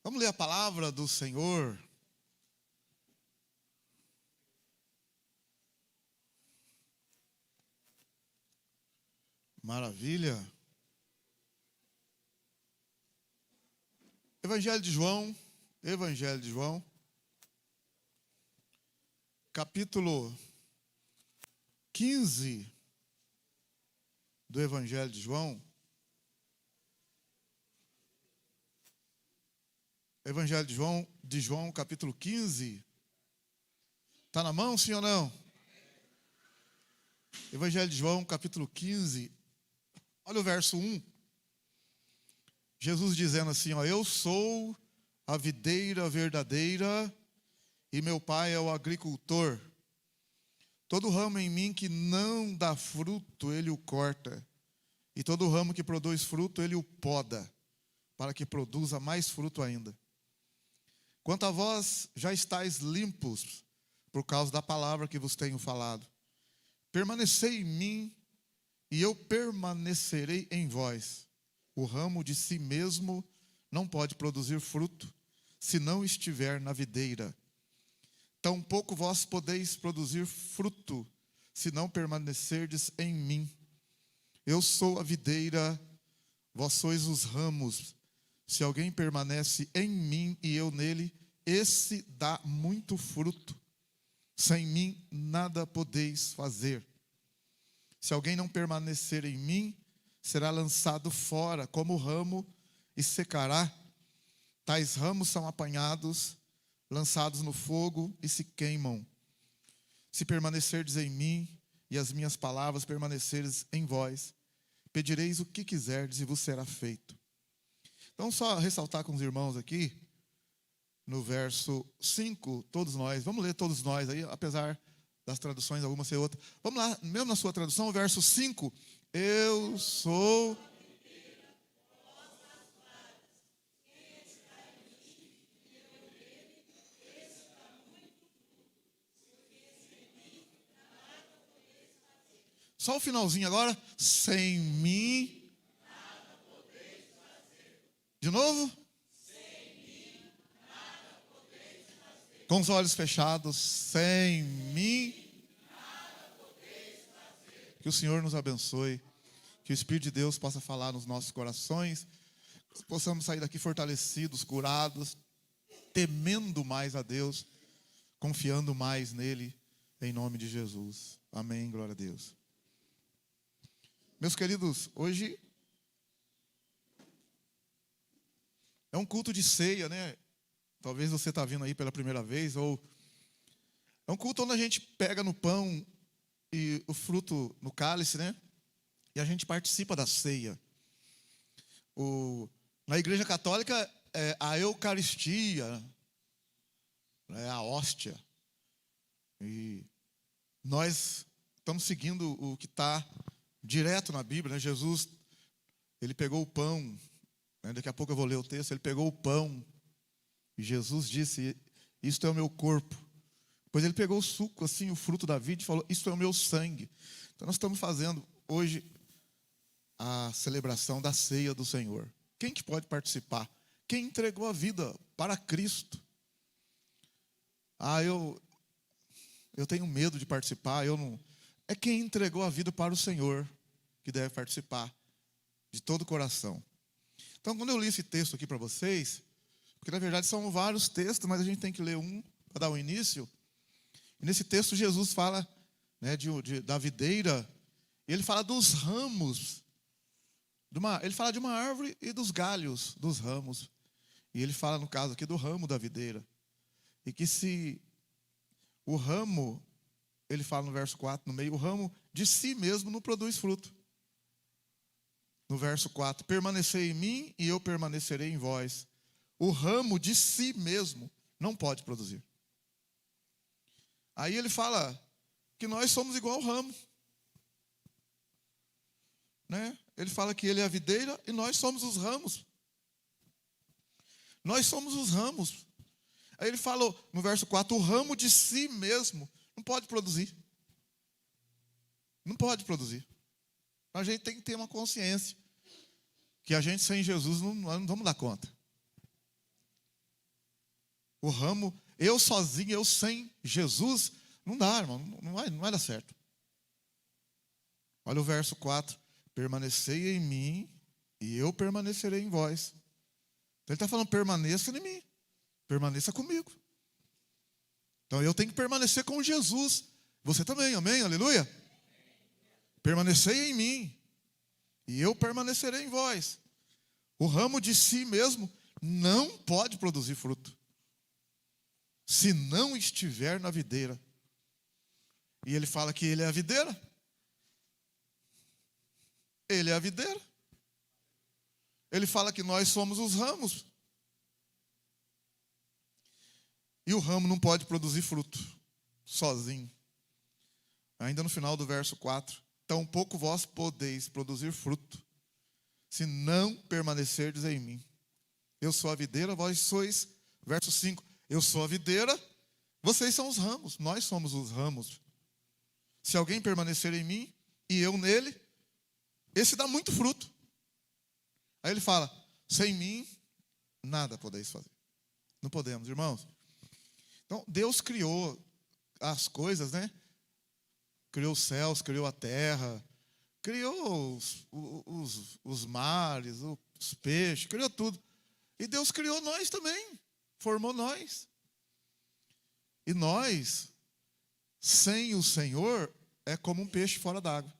Vamos ler a palavra do Senhor. Maravilha. Evangelho de João, capítulo 15 do Evangelho de João. Evangelho de João, capítulo 15. Está na mão, sim ou não? Evangelho de João, capítulo 15. Olha o verso 1. Jesus dizendo assim, eu sou a videira verdadeira e meu pai é o agricultor. Todo ramo em mim que não dá fruto, ele o corta. E todo ramo que produz fruto, ele o poda, para que produza mais fruto ainda. Quanto a vós, já estáis limpos, por causa da palavra que vos tenho falado. Permanecei em mim, e eu permanecerei em vós. O ramo de si mesmo não pode produzir fruto, se não estiver na videira. Tampouco vós podeis produzir fruto, se não permanecerdes em mim. Eu sou a videira, vós sois os ramos. Se alguém permanece em mim e eu nele, esse dá muito fruto. Sem mim nada podeis fazer. Se alguém não permanecer em mim, será lançado fora como ramo e secará. Tais ramos são apanhados, lançados no fogo e se queimam. Se permanecerdes em mim e as minhas palavras permanecerdes em vós, pedireis o que quiserdes e vos será feito. Então, só ressaltar com os irmãos aqui, no verso 5, todos nós, vamos ler todos nós aí, apesar das traduções, alguma ser outra. Vamos lá, mesmo na sua tradução, o verso 5. Eu sou... Só o finalzinho agora. Sem mim... De novo? Com os olhos fechados, sem mim. Que o Senhor nos abençoe. Que o Espírito de Deus possa falar nos nossos corações. Possamos sair daqui fortalecidos, curados, temendo mais a Deus, confiando mais nele, em nome de Jesus. Amém, glória a Deus. Meus queridos, hoje é um culto de ceia, né? Talvez você está vindo aí pela primeira vez, ou é um culto onde a gente pega no pão e o fruto no cálice, né? E a gente participa da ceia. Na Igreja Católica é a Eucaristia, é a hóstia. E nós estamos seguindo o que está direto na Bíblia, né? Jesus, ele pegou o pão, né? Daqui a pouco eu vou ler o texto, ele pegou o pão. E Jesus disse, isto é o meu corpo. Depois ele pegou o suco, assim, o fruto da vida e falou, isto é o meu sangue. Então nós estamos fazendo hoje a celebração da ceia do Senhor. Quem que pode participar? Quem entregou a vida para Cristo? Eu tenho medo de participar, eu não... É quem entregou a vida para o Senhor que deve participar, de todo o coração. Então quando eu li esse texto aqui para vocês... Porque, na verdade, são vários textos, mas a gente tem que ler um para dar o início. E nesse texto, Jesus fala, né, da videira. E ele fala dos ramos. Ele fala de uma árvore e dos galhos dos ramos. E ele fala, no caso aqui, do ramo da videira. E que se o ramo, ele fala no verso 4, no meio, o ramo de si mesmo não produz fruto. No verso 4, permanecei em mim e eu permanecerei em vós. O ramo de si mesmo não pode produzir. Aí ele fala que nós somos igual ao ramo. Né? Ele fala que ele é a videira e nós somos os ramos. Nós somos os ramos. Aí ele falou no verso 4, o ramo de si mesmo não pode produzir. Não pode produzir. A gente tem que ter uma consciência que a gente sem Jesus não vamos dar conta. O ramo, eu sozinho, eu sem Jesus, não dá, irmão, não vai dar certo. Olha o verso 4. Permanecei em mim e eu permanecerei em vós. Então ele está falando, permaneça em mim, permaneça comigo. Então eu tenho que permanecer com Jesus. Você também, amém, aleluia? Permanecei em mim e eu permanecerei em vós. O ramo de si mesmo não pode produzir fruto se não estiver na videira. E ele fala que ele é a videira. Ele é a videira. Ele fala que nós somos os ramos. E o ramo não pode produzir fruto sozinho. Ainda no final do verso 4. Tampouco vós podeis produzir fruto, se não permanecerdes em mim. Eu sou a videira, vós sois, verso 5. Eu sou a videira, vocês são os ramos. Nós somos os ramos. Se alguém permanecer em mim e eu nele, esse dá muito fruto. Aí ele fala, sem mim, nada podeis fazer. Não podemos, irmãos. Então, Deus criou as coisas, né? Criou os céus, criou a terra, criou os mares, os peixes, criou tudo. E Deus criou nós também, formou nós. E nós, sem o Senhor, é como um peixe fora d'água.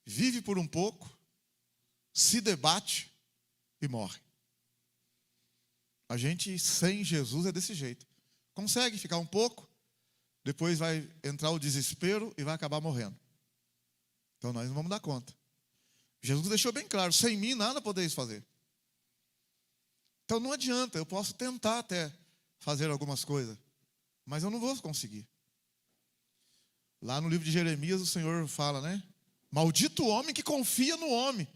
Vive por um pouco, se debate e morre. A gente sem Jesus é desse jeito. Consegue ficar um pouco, depois vai entrar o desespero e vai acabar morrendo. Então nós não vamos dar conta. Jesus deixou bem claro, sem mim nada podeis fazer. Então não adianta, eu posso tentar até fazer algumas coisas, mas eu não vou conseguir. Lá no livro de Jeremias o Senhor fala, né? Maldito o homem que confia no homem.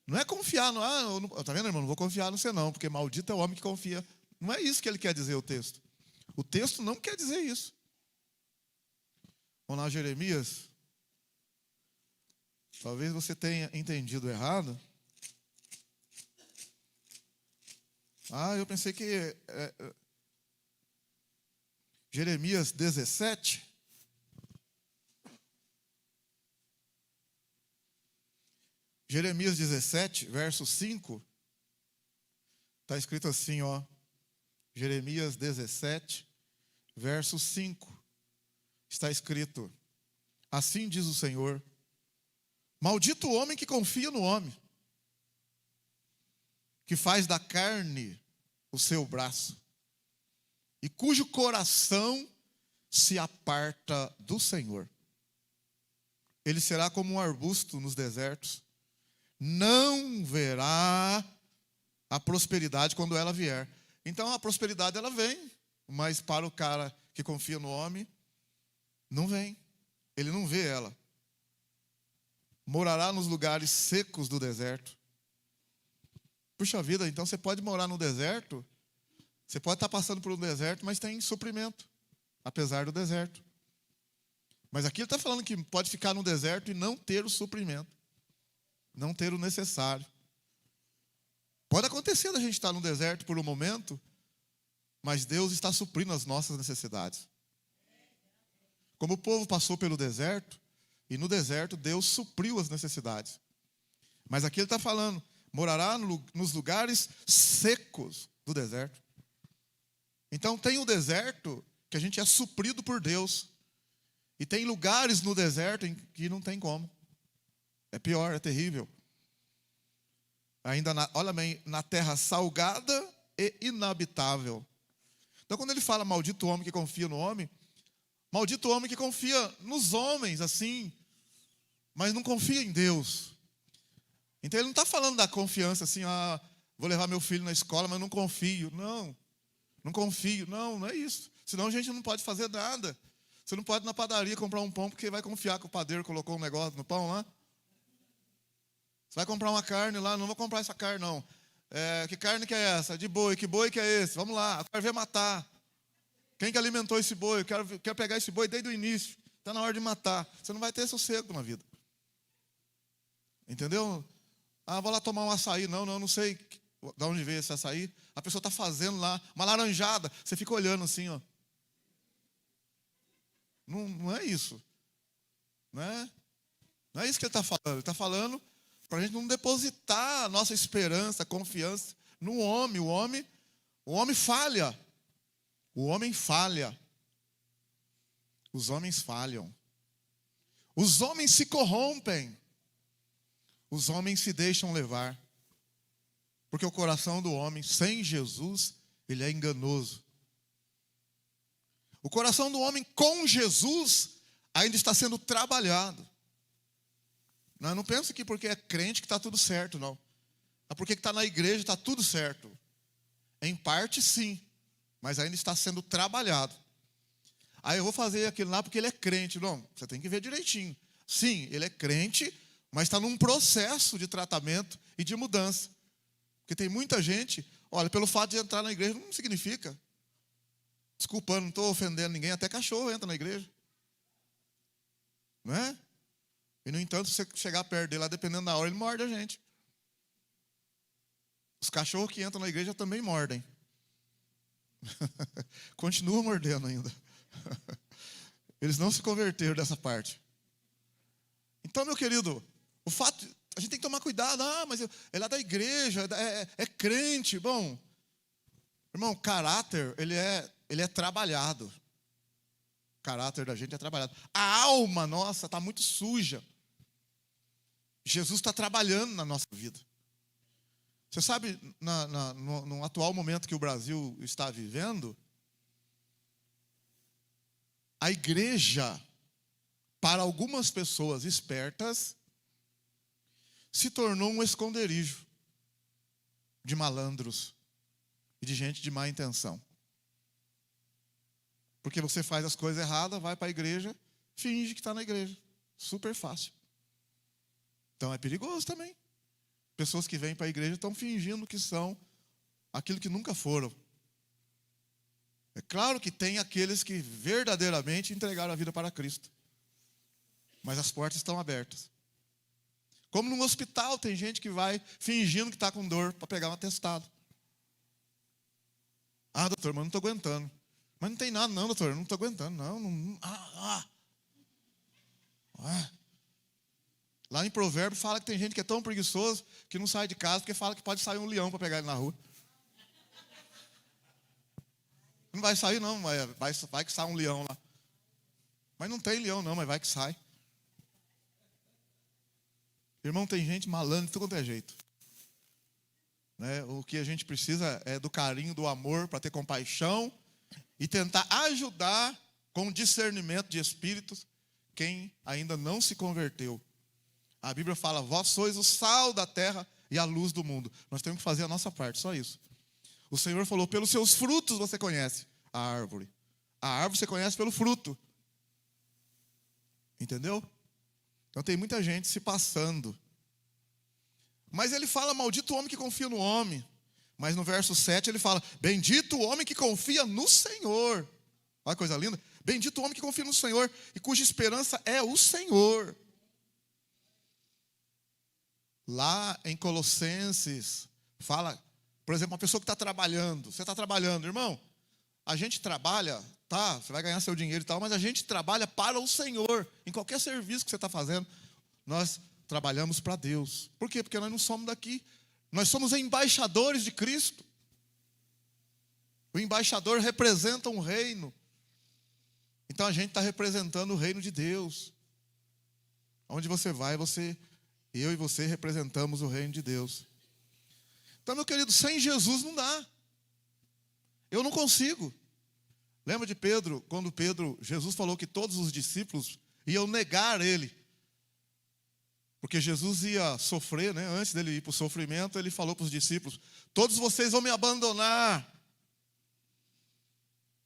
Não é confiar no... tá vendo, irmão? Não vou confiar no você não, porque maldito é o homem que confia. Não é isso que ele quer dizer, o texto. O texto não quer dizer isso. Vamos lá, Jeremias. Talvez você tenha entendido errado. Eu pensei que... Jeremias 17. Jeremias 17, verso 5. Está escrito assim, ó. Jeremias 17, verso 5. Está escrito, assim diz o Senhor, maldito o homem que confia no homem, que faz da carne o seu braço, e cujo coração se aparta do Senhor. Ele será como um arbusto nos desertos, não verá a prosperidade quando ela vier. Então a prosperidade ela vem, mas para o cara que confia no homem, não vem. Ele não vê ela. Morará nos lugares secos do deserto. Puxa vida, então você pode morar no deserto, você pode estar passando por um deserto, mas tem suprimento, apesar do deserto. Mas aqui ele está falando que pode ficar no deserto e não ter o suprimento, não ter o necessário. Pode acontecer da gente estar no deserto por um momento, mas Deus está suprindo as nossas necessidades. Como o povo passou pelo deserto, e no deserto Deus supriu as necessidades. Mas aqui ele está falando, morará nos lugares secos do deserto. Então tem o deserto que a gente é suprido por Deus. E tem lugares no deserto em que não tem como. É pior, é terrível. Ainda, olha bem, na terra salgada e inabitável. Então quando ele fala maldito o homem que confia no homem, maldito o homem que confia nos homens, assim, mas não confia em Deus. Então ele não está falando da confiança assim, vou levar meu filho na escola, mas não confio. Não confio. Não é isso. Senão a gente não pode fazer nada. Você não pode ir na padaria comprar um pão porque vai confiar que o padeiro colocou um negócio no pão lá. Você vai comprar uma carne lá, não vou comprar essa carne não. Que carne que é essa? De boi. Que boi que é esse? Vamos lá, eu quero ver matar. Quem que alimentou esse boi? Eu quero pegar esse boi desde o início. Está na hora de matar. Você não vai ter sossego na vida. Entendeu? Vou lá tomar um açaí. Não sei. da onde veio esse açaí? A pessoa está fazendo lá uma laranjada. Você fica olhando assim, ó. Não é isso. Não é isso que ele está falando. Ele está falando para a gente não depositar a nossa esperança, confiança no homem. O homem falha. O homem falha. Os homens falham. Os homens se corrompem. Os homens se deixam levar. Porque o coração do homem, sem Jesus, ele é enganoso. O coração do homem com Jesus ainda está sendo trabalhado. Não pense que porque é crente que está tudo certo, não. É porque está na igreja está tudo certo. Em parte, sim. Mas ainda está sendo trabalhado. Aí eu vou fazer aquilo lá porque ele é crente. Não, você tem que ver direitinho. Sim, ele é crente, mas está num processo de tratamento e de mudança. Porque tem muita gente, olha, pelo fato de entrar na igreja não significa. Desculpa, não estou ofendendo ninguém, até cachorro entra na igreja. Não é? E, no entanto, se você chegar perto dele lá, dependendo da hora, ele morde a gente. Os cachorros que entram na igreja também mordem. Continuam mordendo ainda. Eles não se converteram dessa parte. Então, meu querido, o fato, a gente tem que tomar cuidado. Mas ele é da igreja, é crente. Bom, irmão, caráter, ele é trabalhado. O caráter da gente é trabalhado. A alma nossa está muito suja. Jesus está trabalhando na nossa vida. Você sabe, no atual momento que o Brasil está vivendo, a igreja, para algumas pessoas espertas, se tornou um esconderijo de malandros e de gente de má intenção. Porque você faz as coisas erradas, vai para a igreja, finge que está na igreja. Super fácil. Então é perigoso também. Pessoas que vêm para a igreja estão fingindo que são aquilo que nunca foram. É claro que tem aqueles que verdadeiramente entregaram a vida para Cristo. Mas as portas estão abertas. Como num hospital, tem gente que vai fingindo que está com dor para pegar um atestado. Doutor, mas não estou aguentando. Mas não tem nada, não, doutor, não estou aguentando, não. Lá em Provérbios fala que tem gente que é tão preguiçoso que não sai de casa porque fala que pode sair um leão para pegar ele na rua. Não vai sair não, mas vai que sai um leão lá. Mas não tem leão não, mas vai que sai. Irmão, tem gente malandra de tudo quanto é jeito. Né? O que a gente precisa é do carinho, do amor, para ter compaixão e tentar ajudar com discernimento de espíritos quem ainda não se converteu. A Bíblia fala, vós sois o sal da terra e a luz do mundo. Nós temos que fazer a nossa parte, só isso. O Senhor falou, pelos seus frutos você conhece a árvore. A árvore você conhece pelo fruto. Entendeu? Então tem muita gente se passando. Mas ele fala, maldito o homem que confia no homem. Mas no verso 7 ele fala, bendito o homem que confia no Senhor. Olha que coisa linda. Bendito o homem que confia no Senhor e cuja esperança é o Senhor. Lá em Colossenses, fala, por exemplo, uma pessoa que está trabalhando. Você está trabalhando, irmão. A gente trabalha, tá? Você vai ganhar seu dinheiro e tal, mas a gente trabalha para o Senhor. Em qualquer serviço que você está fazendo, nós trabalhamos para Deus. Por quê? Porque nós não somos daqui. Nós somos embaixadores de Cristo. O embaixador representa um reino. Então a gente está representando o reino de Deus. Onde você vai, eu e você representamos o reino de Deus. Então, meu querido, sem Jesus não dá. Eu não consigo. Lembra de Pedro, quando Jesus falou que todos os discípulos iam negar ele. Porque Jesus ia sofrer, né? Antes dele ir para o sofrimento, ele falou para os discípulos, todos vocês vão me abandonar.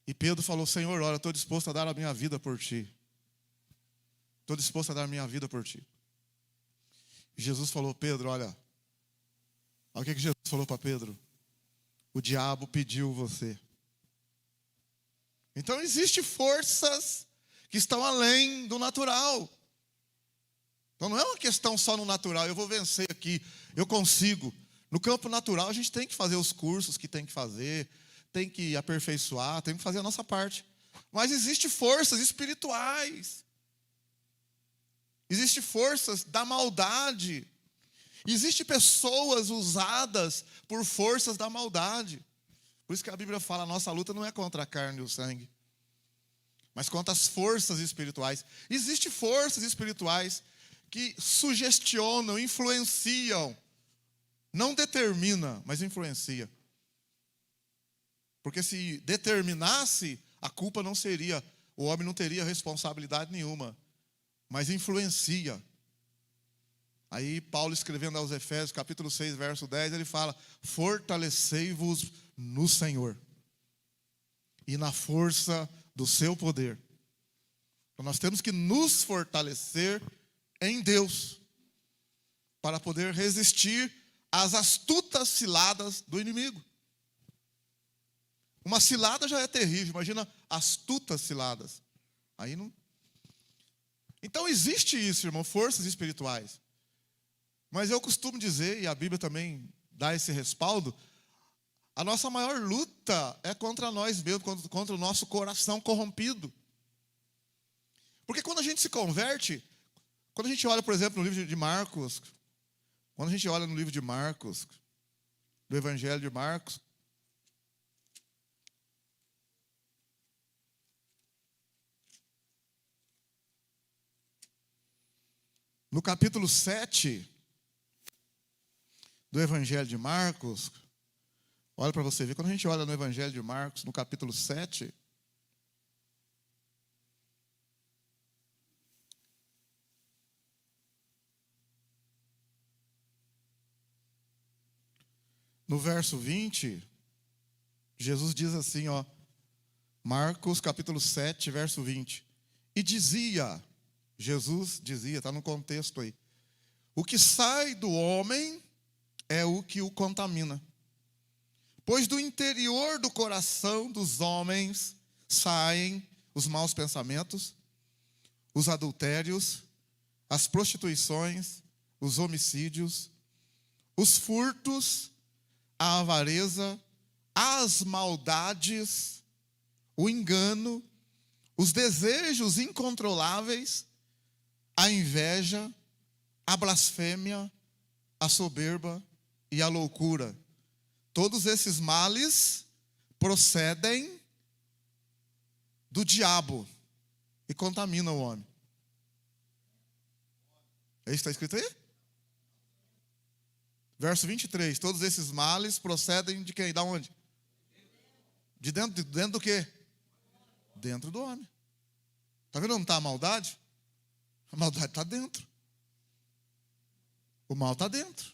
E Pedro falou, Senhor, olha, estou disposto a dar a minha vida por ti. Estou disposto a dar a minha vida por ti. E Jesus falou, Pedro, olha o que Jesus falou para Pedro. O diabo pediu você. Então existem forças que estão além do natural. Então não é uma questão só no natural, eu vou vencer aqui, eu consigo. No campo natural, a gente tem que fazer os cursos que tem que fazer, tem que aperfeiçoar, tem que fazer a nossa parte. Mas existem forças espirituais. Existem forças da maldade. Existem pessoas usadas por forças da maldade. Por isso que a Bíblia fala, a nossa luta não é contra a carne e o sangue, mas contra as forças espirituais. Existem forças espirituais que sugestionam, influenciam. Não determina, mas influencia. Porque se determinasse, a culpa não seria, o homem não teria responsabilidade nenhuma, mas influencia. Aí Paulo, escrevendo aos Efésios, capítulo 6, verso 10, ele fala, fortalecei-vos no Senhor e na força do seu poder. Então nós temos que nos fortalecer em Deus para poder resistir às astutas ciladas do inimigo. Uma cilada já é terrível, imagina astutas ciladas. Aí não. Então existe isso, irmão, forças espirituais. Mas eu costumo dizer, e a Bíblia também dá esse respaldo, a nossa maior luta é contra nós mesmos, contra o nosso coração corrompido. Porque quando a gente se converte, quando a gente olha, por exemplo, no livro de Marcos, quando a gente olha no livro de Marcos, do Evangelho de Marcos, no capítulo 7 do Evangelho de Marcos, olha para você ver, quando a gente olha no Evangelho de Marcos, no capítulo 7, no verso 20, Jesus diz assim, ó, Marcos capítulo 7, verso 20, e dizia, Jesus dizia, está no contexto aí, o que sai do homem é o que o contamina. Pois do interior do coração dos homens saem os maus pensamentos, os adultérios, as prostituições, os homicídios, os furtos, a avareza, as maldades, o engano, os desejos incontroláveis, a inveja, a blasfêmia, a soberba e a loucura. Todos esses males procedem do diabo e contaminam o homem. É isso que está escrito aí? Verso 23. Todos esses males procedem de quem? Da onde? De dentro do quê? Dentro do homem. Está vendo onde está a maldade? A maldade está dentro. O mal está dentro.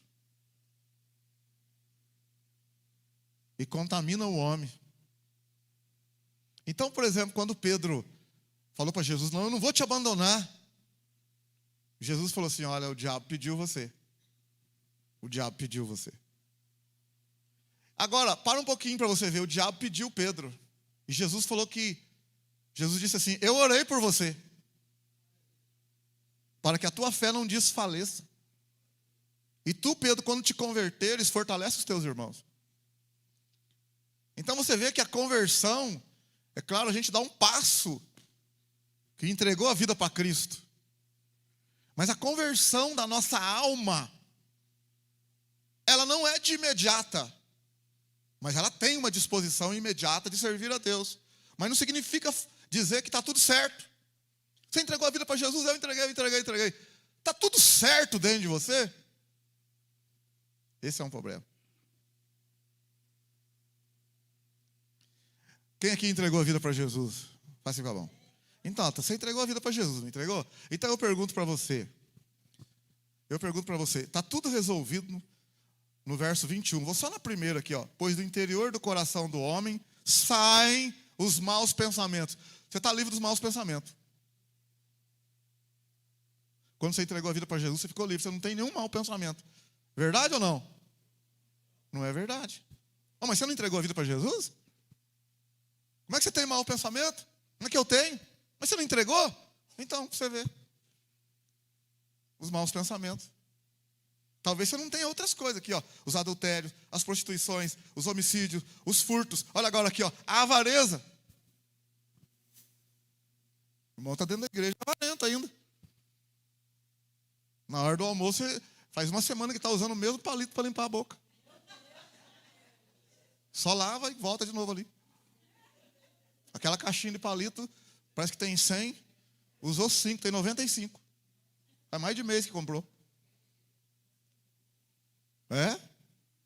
E contamina o homem. Então, por exemplo, quando Pedro falou para Jesus, não, eu não vou te abandonar. Jesus falou assim, olha, o diabo pediu você. O diabo pediu você. Agora, para um pouquinho para você ver, o diabo pediu Pedro. E Jesus falou que, Jesus disse assim, eu orei por você. Para que a tua fé não desfaleça. E tu, Pedro, quando te converteres, fortalece os teus irmãos. Então você vê que a conversão, é claro, a gente dá um passo que entregou a vida para Cristo. Mas a conversão da nossa alma, ela não é de imediata, mas ela tem uma disposição imediata de servir a Deus. Mas não significa dizer que está tudo certo. Você entregou a vida para Jesus, eu entreguei. Está tudo certo dentro de você? Esse é um problema. Quem aqui entregou a vida para Jesus? Faz assim com a mão. Então, você entregou a vida para Jesus, não entregou? Então eu pergunto para você. Está tudo resolvido no verso 21. Vou só na primeira aqui, ó. Pois do interior do coração do homem saem os maus pensamentos. Você está livre dos maus pensamentos. Quando você entregou a vida para Jesus, você ficou livre. Você não tem nenhum mau pensamento. Verdade ou não? Não é verdade. Oh, mas você não entregou a vida para Jesus? Como é que você tem mau pensamento? Como é que eu tenho? Mas você não entregou? Então, você vê. Os maus pensamentos. Talvez você não tenha outras coisas aqui, ó. Os adultérios, as prostituições, os homicídios, os furtos. Olha agora aqui, ó. A avareza. O irmão está dentro da igreja, avarento ainda. Na hora do almoço, faz uma semana que está usando o mesmo palito para limpar a boca. Só lava e volta de novo ali. Aquela caixinha de palito, parece que tem 100, usou 5, tem 95. Faz mais de mês que comprou.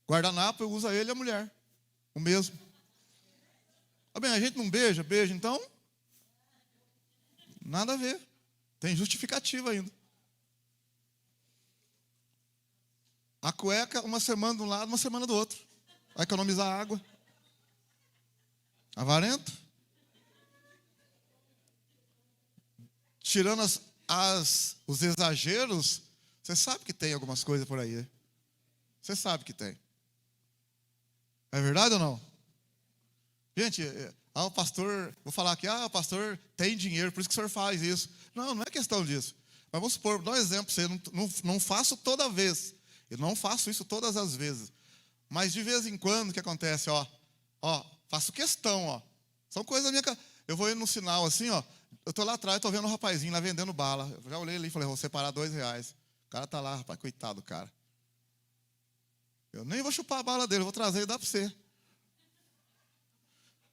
Guardanapo, usa ele e a mulher. O mesmo. Bem, a gente não beija, então nada a ver. Tem justificativa ainda. A cueca, uma semana de um lado, uma semana do outro. Vai economizar água. Avarento. Tirando os exageros, você sabe que tem algumas coisas por aí. Você sabe que tem. É verdade ou não? Gente, o pastor, vou falar aqui, o pastor tem dinheiro, por isso que o senhor faz isso. Não é questão disso. Mas vamos supor, dá um exemplo para você, não faço toda vez. Eu não faço isso todas as vezes. Mas de vez em quando, o que acontece? Faço questão, ó. São coisas da minha casa. Eu vou indo no sinal assim, ó. Eu tô lá atrás, tô vendo um rapazinho lá vendendo bala. Eu já olhei ali e falei, vou separar R$2. O cara tá lá, rapaz, coitado do cara. Eu nem vou chupar a bala dele, eu vou trazer e dar para você.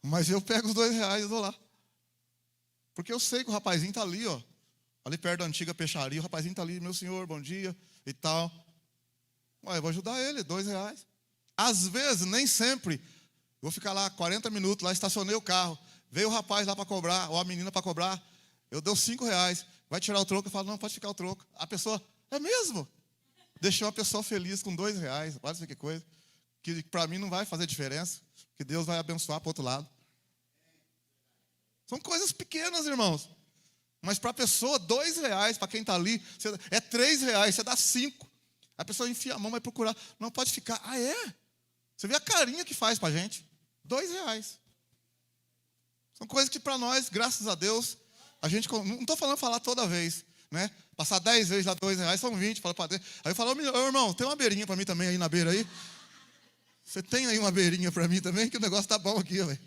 Mas eu pego os R$2 e dou lá. Porque eu sei que o rapazinho tá ali, ó. Ali perto da antiga peixaria, o rapazinho tá ali, meu senhor, bom dia e tal. Eu vou ajudar ele, R$2. Às vezes, nem sempre. Vou ficar lá 40 minutos, lá estacionei o carro. Veio o rapaz lá para cobrar, ou a menina para cobrar. Eu dou R$5. Vai tirar o troco? Eu falo, não, pode ficar o troco. A pessoa, é mesmo? Deixei uma pessoa feliz com R$2. Pode ver que coisa. Que para mim não vai fazer diferença. Que Deus vai abençoar para o outro lado. São coisas pequenas, irmãos. Mas para a pessoa, R$2, para quem está ali, é R$3, você dá 5. A pessoa enfia a mão, vai procurar. Não, pode ficar. É? Você vê a carinha que faz para a gente. R$2. São coisas que para nós, graças a Deus, a gente, não estou falando falar toda vez, né? Passar 10 vezes lá R$2, são 20. Fala para Deus. Aí eu falo, irmão, tem uma beirinha para mim também aí na beira aí? Você tem aí uma beirinha para mim também? Que o negócio tá bom aqui, velho.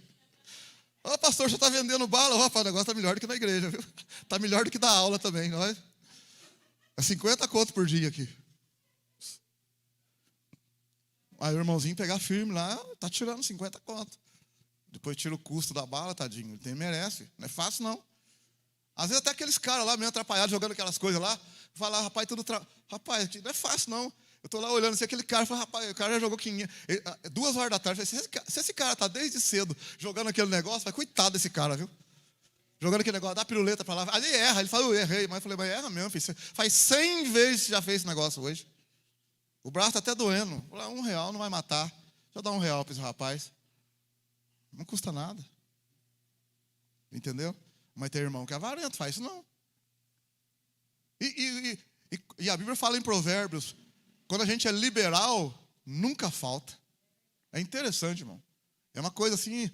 Pastor, já está vendendo bala. O negócio está melhor do que na igreja, viu? Está melhor do que dar aula também, não é? É 50 conto por dia aqui. Aí o irmãozinho pegar firme lá, tá tirando 50 conto. Depois tira o custo da bala, tadinho. Ele merece. Não é fácil, não. Às vezes até aqueles caras lá, meio atrapalhados, jogando aquelas coisas lá, falam, rapaz, rapaz, não é fácil, não. Eu estou lá olhando, se aquele cara, fala, rapaz, o cara já jogou 500. 2 horas da tarde, se esse cara está desde cedo jogando aquele negócio, vai, coitado desse cara, viu? Jogando aquele negócio, dá piruleta para lá. Ali erra, ele fala, eu errei. Mas eu falei, mas erra mesmo, filho. Faz 100 vezes que já fez esse negócio hoje. O braço está até doendo. Vou lá, R$1 não vai matar. Deixa eu dar R$1 para esse rapaz. Não custa nada. Entendeu? Mas tem irmão que é avarento, faz isso não. E a Bíblia fala em Provérbios, quando a gente é liberal, nunca falta. É interessante, irmão. É uma coisa assim,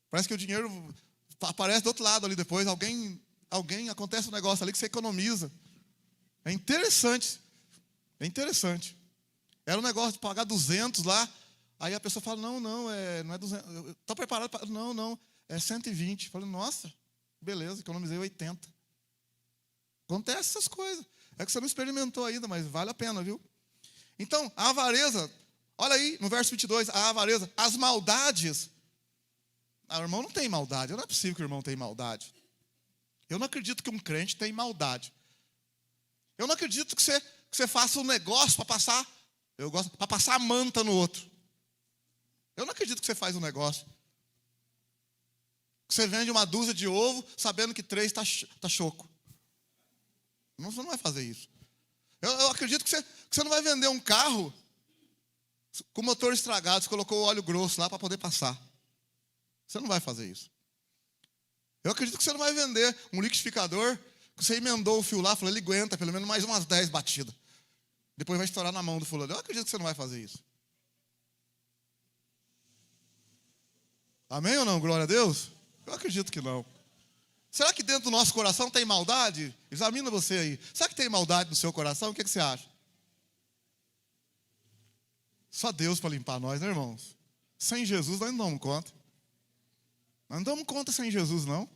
parece que o dinheiro aparece do outro lado ali depois. Alguém acontece um negócio ali que você economiza. É interessante. É interessante. Era um negócio de pagar 200 lá. Aí a pessoa fala, não é 200. Estou preparado para... Não, é 120. Eu falei, nossa, beleza, economizei 80. Acontece essas coisas. É que você não experimentou ainda, mas vale a pena, viu? Então, a avareza, olha aí, no verso 22, a avareza, as maldades. O irmão não tem maldade. Não é possível que o irmão tenha maldade. Eu não acredito que um crente tem maldade. Eu não acredito que você faça um negócio para passar... para passar a manta no outro. Eu não acredito que você faz um negócio. Que você vende uma dúzia de ovo, sabendo que 3 tá choco. Não, você não vai fazer isso. Eu acredito que você não vai vender um carro com motor estragado, você colocou o óleo grosso lá para poder passar. Você não vai fazer isso. Eu acredito que você não vai vender um liquidificador, que você emendou o fio lá, falou, ele aguenta pelo menos mais umas 10 batidas. Depois vai estourar na mão do fulano. Eu acredito que você não vai fazer isso. Amém ou não? Glória a Deus? Eu acredito que não. Será que dentro do nosso coração tem maldade? Examina você aí. Será que tem maldade no seu coração? O que você acha? Só Deus para limpar nós, né, irmãos? Sem Jesus nós não damos conta. Nós não damos conta sem Jesus, não.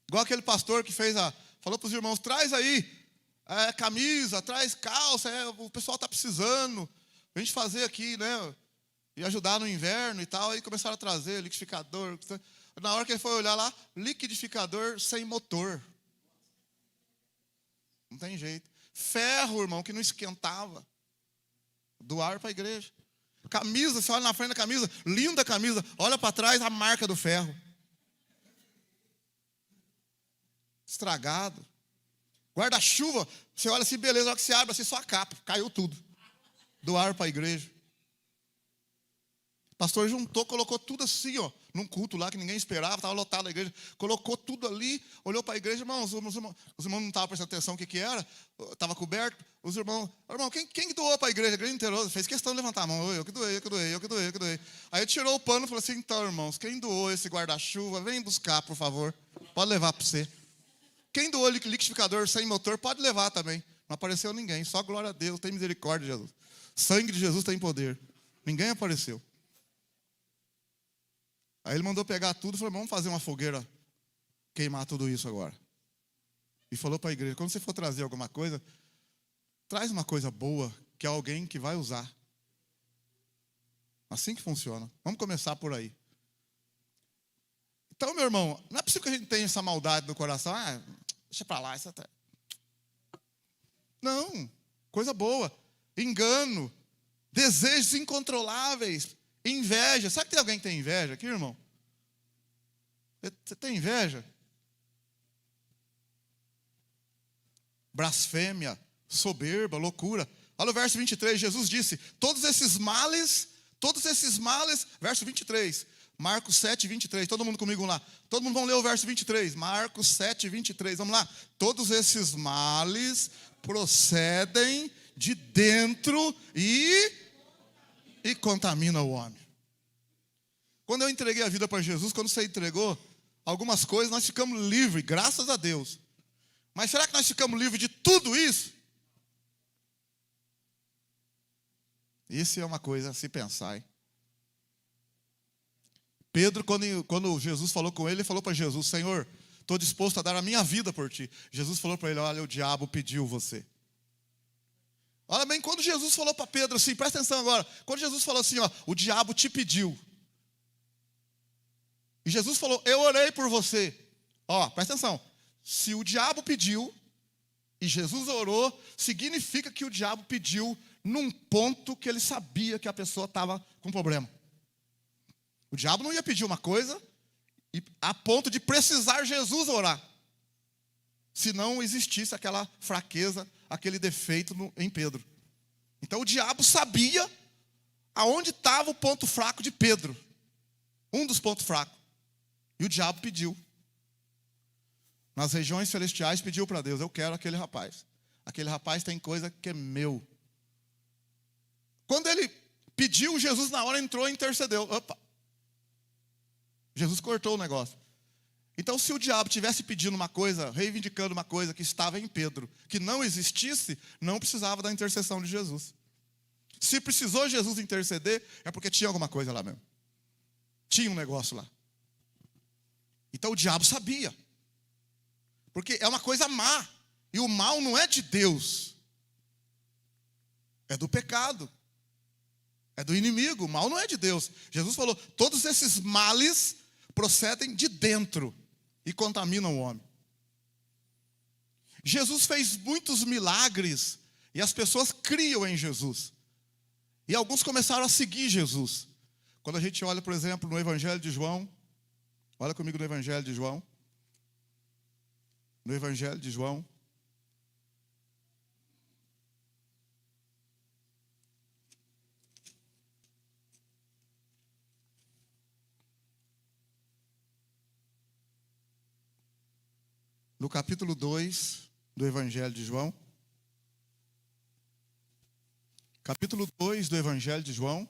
Igual aquele pastor que falou para os irmãos, traz aí camisa, traz calça, o pessoal está precisando. A gente fazer aqui, né? E ajudar no inverno e tal. Aí começaram a trazer liquidificador. Na hora que ele foi olhar lá, liquidificador sem motor. Não tem jeito. Ferro, irmão, que não esquentava. Doar para a igreja. Camisa, você olha na frente da camisa, linda camisa, olha para trás a marca do ferro. Estragado. Guarda-chuva, você olha assim, beleza, na hora que você abre assim, só a capa, caiu tudo. Doar para a igreja. O pastor juntou, colocou tudo assim, ó, num culto lá que ninguém esperava, estava lotado a igreja, colocou tudo ali, olhou para a igreja, irmãos, os irmãos não estavam prestando atenção o que era, estava coberto, os irmãos, irmão, quem doou para a igreja inteira? Fez questão de levantar a mão, eu que doei. Aí ele tirou o pano e falou assim, então, irmãos, quem doou esse guarda-chuva, vem buscar, por favor, pode levar para você. Quem doou liquidificador sem motor, pode levar também. Não apareceu ninguém, só glória a Deus, tem misericórdia de Jesus. Sangue de Jesus tem poder. Ninguém apareceu. Aí ele mandou pegar tudo e falou, vamos fazer uma fogueira, queimar tudo isso agora. E falou para a igreja, quando você for trazer alguma coisa, traz uma coisa boa, que é alguém que vai usar. Assim que funciona. Vamos começar por aí. Então, meu irmão, não é possível que a gente tenha essa maldade no coração. Deixa para lá. Não, coisa boa. Engano, desejos incontroláveis, inveja. Sabe que tem alguém que tem inveja aqui, irmão? Você tem inveja? Blasfêmia, soberba, loucura. Olha o verso 23, Jesus disse, todos esses males, verso 23, Marcos 7, 23, todo mundo comigo lá. Todo mundo vamos ler o verso 23, Marcos 7, 23, vamos lá. Todos esses males procedem de dentro e contaminam o homem. Quando eu entreguei a vida para Jesus, quando você entregou, algumas coisas nós ficamos livres, graças a Deus. Mas será que nós ficamos livres de tudo isso? Isso é uma coisa a se pensar, hein? Pedro, quando Jesus falou com ele falou para Jesus, Senhor, estou disposto a dar a minha vida por ti. Jesus falou para ele, olha, o diabo pediu você. Olha bem, quando Jesus falou para Pedro assim, presta atenção agora, quando Jesus falou assim, ó, o diabo te pediu. E Jesus falou, eu orei por você. Ó, presta atenção, se o diabo pediu e Jesus orou, significa que o diabo pediu num ponto que ele sabia que a pessoa estava com problema. O diabo não ia pedir uma coisa a ponto de precisar Jesus orar. Se não existisse aquela fraqueza, aquele defeito em Pedro. Então o diabo sabia aonde estava o ponto fraco de Pedro. Um dos pontos fracos. E o diabo pediu. Nas regiões celestiais pediu para Deus, eu quero aquele rapaz. Aquele rapaz tem coisa que é meu. Quando ele pediu, Jesus na hora entrou e intercedeu. Opa! Jesus cortou o negócio. Então, se o diabo tivesse pedindo uma coisa, reivindicando uma coisa que estava em Pedro, que não existisse, não precisava da intercessão de Jesus. Se precisou Jesus interceder, é porque tinha alguma coisa lá mesmo. Tinha um negócio lá. Então, o diabo sabia. Porque é uma coisa má. E o mal não é de Deus. É do pecado. É do inimigo. O mal não é de Deus. Jesus falou, todos esses males procedem de dentro e contaminam o homem. Jesus fez muitos milagres e as pessoas criam em Jesus. E alguns começaram a seguir Jesus. Quando a gente olha, por exemplo, no Evangelho de João, olha comigo no Evangelho de João. No Evangelho de João. No capítulo 2 do Evangelho de João. Capítulo 2 do Evangelho de João.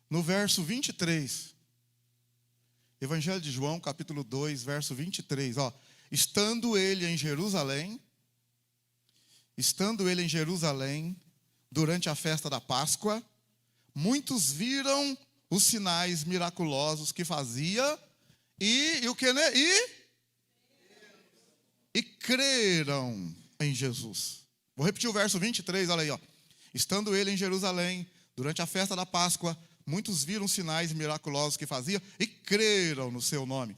No verso 23. Evangelho de João, capítulo 2, verso 23. Ó, estando ele em Jerusalém, estando ele em Jerusalém, durante a festa da Páscoa, muitos viram os sinais miraculosos que fazia e o que, né? E creram em Jesus. Vou repetir o verso 23, olha aí, ó. Estando ele em Jerusalém, durante a festa da Páscoa, muitos viram sinais miraculosos que fazia e creram no seu nome.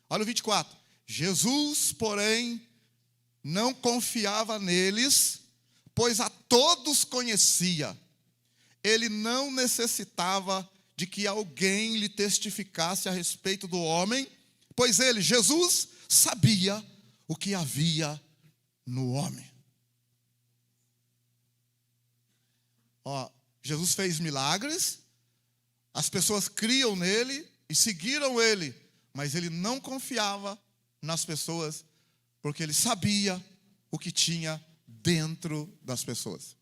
Olha o 24. Jesus, porém, não confiava neles, pois a todos conhecia. Ele não necessitava de que alguém lhe testificasse a respeito do homem, pois ele, Jesus, sabia o que havia no homem. Ó, Jesus fez milagres, as pessoas criam nele e seguiram ele, mas ele não confiava nas pessoas, porque ele sabia o que tinha dentro das pessoas.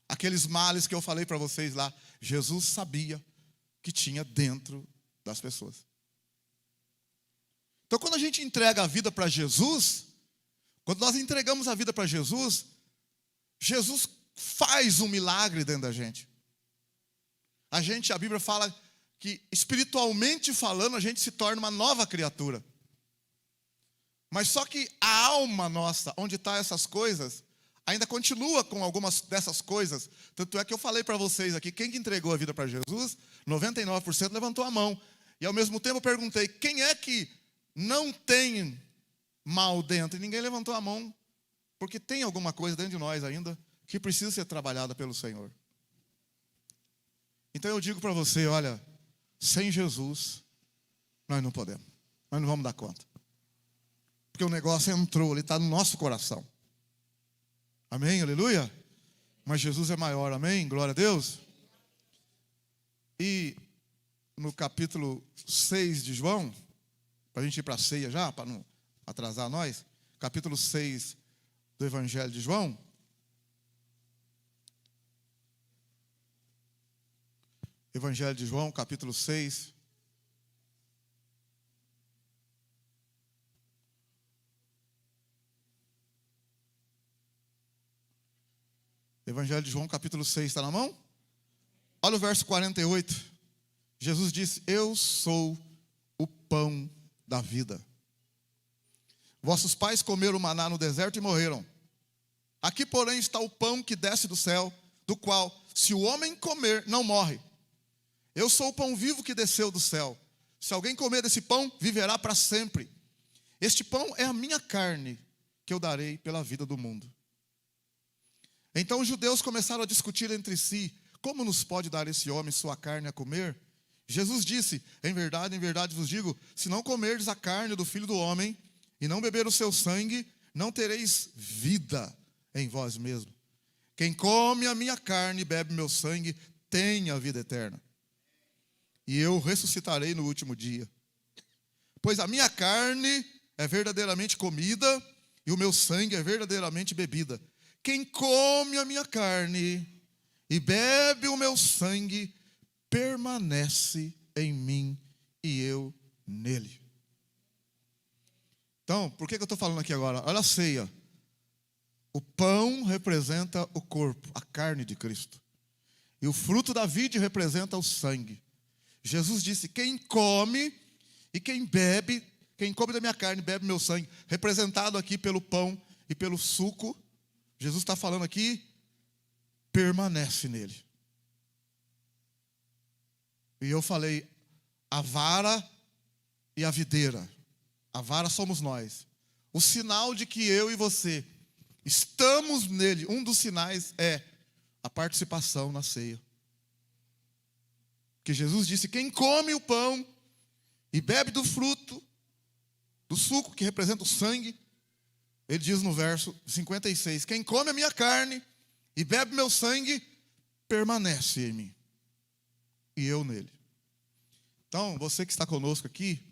Aqueles males que eu falei para vocês lá, Jesus sabia que tinha dentro das pessoas. Então, quando a gente entrega a vida para Jesus, quando nós entregamos a vida para Jesus, Jesus faz um milagre dentro da gente. A Bíblia fala que, espiritualmente falando, a gente se torna uma nova criatura. Mas só que a alma nossa, onde estão essas coisas, ainda continua com algumas dessas coisas. Tanto é que eu falei para vocês aqui, quem que entregou a vida para Jesus, 99% levantou a mão. E ao mesmo tempo eu perguntei, quem é que não tem mal dentro? E ninguém levantou a mão, porque tem alguma coisa dentro de nós ainda que precisa ser trabalhada pelo Senhor. Então eu digo para você, olha, sem Jesus, nós não podemos. Nós não vamos dar conta. Porque o negócio entrou, ele está no nosso coração. Amém? Aleluia? Mas Jesus é maior, amém? Glória a Deus. E no capítulo 6 de João, para a gente ir para a ceia já, para não atrasar nós, capítulo 6 do Evangelho de João. Evangelho de João, capítulo 6. Evangelho de João, capítulo 6, está na mão? Olha o verso 48. Jesus disse, eu sou o pão da vida. Vossos pais comeram maná no deserto e morreram. Aqui, porém, está o pão que desce do céu, do qual, se o homem comer, não morre. Eu sou o pão vivo que desceu do céu. Se alguém comer desse pão, viverá para sempre. Este pão é a minha carne, que eu darei pela vida do mundo. Então os judeus começaram a discutir entre si, como nos pode dar esse homem sua carne a comer? Jesus disse, em verdade vos digo, se não comerdes a carne do Filho do Homem, e não beber o seu sangue, não tereis vida em vós mesmos. Quem come a minha carne e bebe meu sangue, tem a vida eterna. E eu ressuscitarei no último dia. Pois a minha carne é verdadeiramente comida, e o meu sangue é verdadeiramente bebida. Quem come a minha carne e bebe o meu sangue, permanece em mim e eu nele. Então, por que eu estou falando aqui agora? Olha a ceia. O pão representa o corpo, a carne de Cristo. E o fruto da vide representa o sangue. Jesus disse, quem come e quem come da minha carne e bebe meu sangue, representado aqui pelo pão e pelo suco, Jesus está falando aqui, permanece nele. E eu falei, a vara e a videira. A vara somos nós. O sinal de que eu e você estamos nele, um dos sinais é a participação na ceia. Que Jesus disse, quem come o pão e bebe do fruto, do suco que representa o sangue, ele diz no verso 56, quem come a minha carne e bebe meu sangue, permanece em mim, e eu nele. Então, você que está conosco aqui,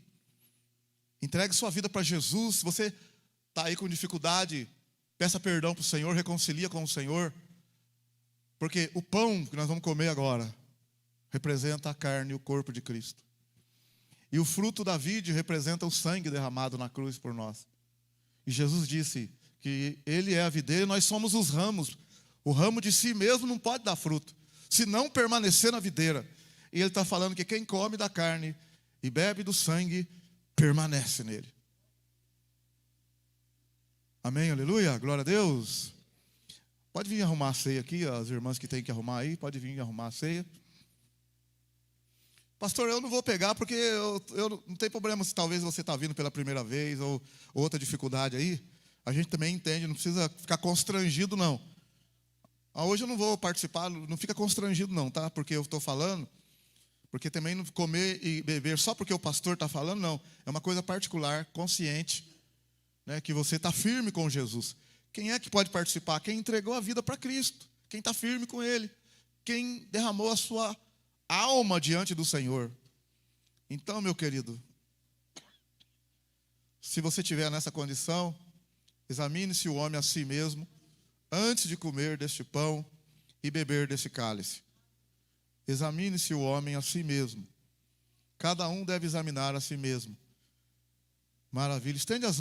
entregue sua vida para Jesus. Se você está aí com dificuldade, peça perdão para o Senhor, reconcilia com o Senhor, porque o pão que nós vamos comer agora representa a carne e o corpo de Cristo. E o fruto da vide representa o sangue derramado na cruz por nós. E Jesus disse, que ele é a videira e nós somos os ramos. O ramo de si mesmo não pode dar fruto, se não permanecer na videira. E ele está falando que quem come da carne e bebe do sangue, permanece nele. Amém, aleluia, glória a Deus. Pode vir arrumar a ceia aqui, as irmãs que têm que arrumar aí, pode vir arrumar a ceia. Pastor, eu não vou pegar porque eu não tem problema se talvez você está vindo pela primeira vez ou outra dificuldade aí. A gente também entende, não precisa ficar constrangido não. Hoje eu não vou participar, não fica constrangido não, tá? Porque eu estou falando, porque também não comer e beber só porque o pastor está falando, não. É uma coisa particular, consciente, né, que você está firme com Jesus. Quem é que pode participar? Quem entregou a vida para Cristo, quem está firme com Ele, quem derramou a sua alma diante do Senhor. Então, meu querido, se você estiver nessa condição, examine-se o homem a si mesmo, antes de comer deste pão e beber desse cálice. Examine-se o homem a si mesmo. Cada um deve examinar a si mesmo. Maravilha. Estende as